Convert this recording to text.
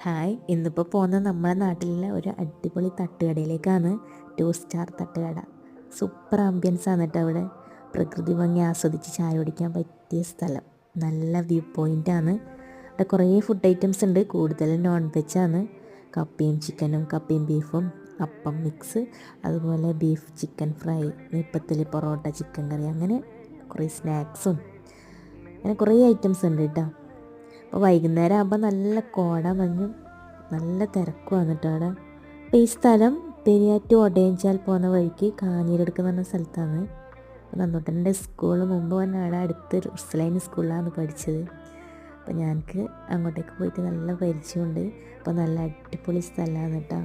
Hi, ഇന്നിപ്പോൾ പോകുന്നത് നമ്മുടെ നാട്ടിലെ ഒരു അടിപൊളി തട്ടുകടയിലേക്കാണ്. 2 സ്റ്റാർ തട്ടുകട. സൂപ്പർ ആംബിയൻസ് ആണ് കേട്ടോ അവിടെ. പ്രകൃതി ഭംഗി ആസ്വദിച്ച് ചായ കുടിക്കാൻ പറ്റിയ സ്ഥലം. നല്ല വ്യൂ പോയിൻ്റാണ്. അവിടെ കുറേ ഫുഡ് ഐറ്റംസ് ഉണ്ട്. കൂടുതലും നോൺ വെജാണ്. കപ്പയും ചിക്കനും, കപ്പയും ബീഫും, അപ്പം മിക്സ്, അതുപോലെ ബീഫ് ചിക്കൻ ഫ്രൈ, നെയ്പ്പത്തിൽ പൊറോട്ട, ചിക്കൻ കറി, അങ്ങനെ കുറേ സ്നാക്സും, അങ്ങനെ കുറേ ഐറ്റംസ് ഉണ്ട് കേട്ടോ. അപ്പോൾ വൈകുന്നേരം ആകുമ്പോൾ നല്ല കോട മഞ്ഞും നല്ല തിരക്കുമാണ് കേട്ടോ അവിടെ. അപ്പോൾ ഈ സ്ഥലം പെരിയാർ ടു ഒടയഞ്ചാൽ പോകുന്ന വഴിക്ക് കാഞ്ഞിരടുക്ക് എന്ന് പറഞ്ഞ സ്ഥലത്താണ്. അപ്പോൾ നന്നൂട്ടൻ്റെ സ്കൂൾ മുമ്പ് തന്നെ അവിടെ അടുത്ത് റുസ്ലൈൻ സ്കൂളിലാണ് പഠിച്ചത്. അപ്പോൾ ഞങ്ങൾക്ക് അങ്ങോട്ടേക്ക് പോയിട്ട് നല്ല പരിചയമുണ്ട്. അപ്പോൾ നല്ല അടിപൊളി സ്ഥലമാണ് കേട്ടോ.